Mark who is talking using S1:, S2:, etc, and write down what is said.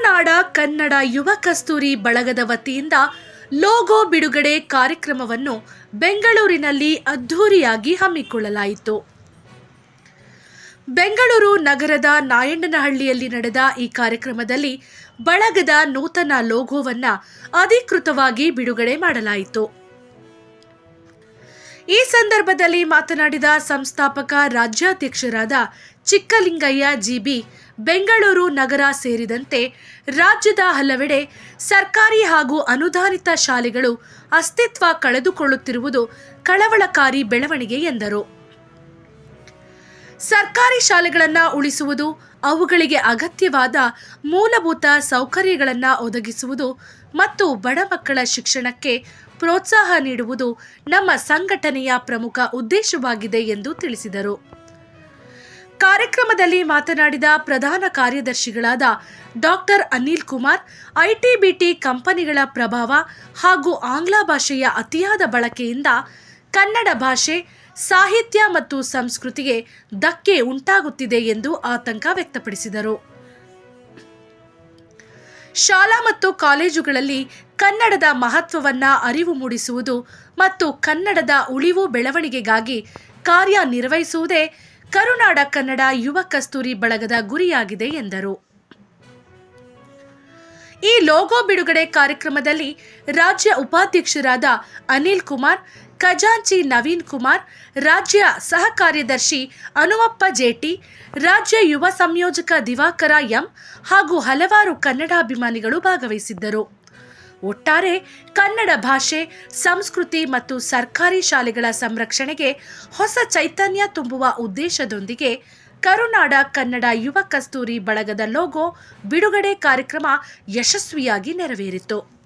S1: ಕರುನಾಡ ಕನ್ನಡ ಯುವ ಕಸ್ತೂರಿ ಬಳಗದ ವತಿಯಿಂದ ಲೋಗೋ ಬಿಡುಗಡೆ ಕಾರ್ಯಕ್ರಮವನ್ನು ಬೆಂಗಳೂರಿನಲ್ಲಿ ಅದ್ಧೂರಿಯಾಗಿ ಹಮ್ಮಿಕೊಳ್ಳಲಾಯಿತು. ಬೆಂಗಳೂರು ನಗರದ ನಾಯಂಡನಹಳ್ಳಿಯಲ್ಲಿ ನಡೆದ ಈ ಕಾರ್ಯಕ್ರಮದಲ್ಲಿ ಬಳಗದ ನೂತನ ಲೋಗೋವನ್ನು ಅಧಿಕೃತವಾಗಿ ಬಿಡುಗಡೆ ಮಾಡಲಾಯಿತು. ಈ ಸಂದರ್ಭದಲ್ಲಿ ಮಾತನಾಡಿದ ಸಂಸ್ಥಾಪಕ ರಾಜ್ಯಾಧ್ಯಕ್ಷರಾದ ಚಿಕ್ಕಲಿಂಗಯ್ಯ ಜಿಬಿ, ಬೆಂಗಳೂರು ನಗರ ಸೇರಿದಂತೆ ರಾಜ್ಯದ ಹಲವೆಡೆ ಸರ್ಕಾರಿ ಹಾಗೂ ಅನುದಾನಿತ ಶಾಲೆಗಳು ಅಸ್ತಿತ್ವ ಕಳೆದುಕೊಳ್ಳುತ್ತಿರುವುದು ಕಳವಳಕಾರಿ ಬೆಳವಣಿಗೆ ಎಂದರು. ಸರ್ಕಾರಿ ಶಾಲೆಗಳನ್ನು ಉಳಿಸುವುದು, ಅವುಗಳಿಗೆ ಅಗತ್ಯವಾದ ಮೂಲಭೂತ ಸೌಕರ್ಯಗಳನ್ನು ಒದಗಿಸುವುದು ಮತ್ತು ಬಡ ಮಕ್ಕಳ ಶಿಕ್ಷಣಕ್ಕೆ ಪ್ರೋತ್ಸಾಹ ನೀಡುವುದು ನಮ್ಮ ಸಂಘಟನೆಯ ಪ್ರಮುಖ ಉದ್ದೇಶವಾಗಿದೆ ಎಂದು ತಿಳಿಸಿದರು. ಕಾರ್ಯಕ್ರಮದಲ್ಲಿ ಮಾತನಾಡಿದ ಪ್ರಧಾನ ಕಾರ್ಯದರ್ಶಿಗಳಾದ ಡಾಕ್ಟರ್ ಅನಿಲ್ ಕುಮಾರ್, ಐಟಿ-ಬಿಟಿ ಕಂಪನಿಗಳ ಪ್ರಭಾವ ಹಾಗೂ ಆಂಗ್ಲ ಭಾಷೆಯ ಅತಿಯಾದ ಬಳಕೆಯಿಂದ ಕನ್ನಡ ಭಾಷೆ, ಸಾಹಿತ್ಯ ಮತ್ತು ಸಂಸ್ಕೃತಿಗೆ ಧಕ್ಕೆ ಉಂಟಾಗುತ್ತಿದೆ ಎಂದು ಆತಂಕ ವ್ಯಕ್ತಪಡಿಸಿದರು. ಶಾಲಾ ಮತ್ತು ಕಾಲೇಜುಗಳಲ್ಲಿ ಕನ್ನಡದ ಮಹತ್ವವನ್ನು ಅರಿವು ಮೂಡಿಸುವುದು ಮತ್ತು ಕನ್ನಡದ ಉಳಿವು ಬೆಳವಣಿಗೆಗಾಗಿ ಕಾರ್ಯನಿರ್ವಹಿಸುವುದೇ ಕರುನಾಡ ಕನ್ನಡ ಯುವ ಕಸ್ತೂರಿ ಬಳಗದ ಗುರಿಯಾಗಿದೆ ಎಂದರು. ಈ ಲೋಗೋ ಬಿಡುಗಡೆ ಕಾರ್ಯಕ್ರಮದಲ್ಲಿ ರಾಜ್ಯ ಉಪಾಧ್ಯಕ್ಷರಾದ ಅನಿಲ್ ಕುಮಾರ್, ಖಜಾಂಚಿ ನವೀನ್ ಕುಮಾರ್, ರಾಜ್ಯ ಸಹ ಕಾರ್ಯದರ್ಶಿ ಹನುಮಪ್ಪ ಜೇಟಿ, ರಾಜ್ಯ ಯುವ ಸಂಯೋಜಕ ದಿವಾಕರ ಎಂ ಹಾಗೂ ಹಲವಾರು ಕನ್ನಡಾಭಿಮಾನಿಗಳು ಭಾಗವಹಿಸಿದ್ದರು. ಒಟ್ಟಾರೆ ಕನ್ನಡ ಭಾಷೆ, ಸಂಸ್ಕೃತಿ ಮತ್ತು ಸರ್ಕಾರಿ ಶಾಲೆಗಳ ಸಂರಕ್ಷಣೆಗೆ ಹೊಸ ಚೈತನ್ಯ ತುಂಬುವ ಉದ್ದೇಶದೊಂದಿಗೆ ಕರುನಾಡ ಕನ್ನಡ ಯುವ ಕಸ್ತೂರಿ ಬಳಗದ ಲೋಗೋ ಬಿಡುಗಡೆ ಕಾರ್ಯಕ್ರಮ ಯಶಸ್ವಿಯಾಗಿ ನೆರವೇರಿತು.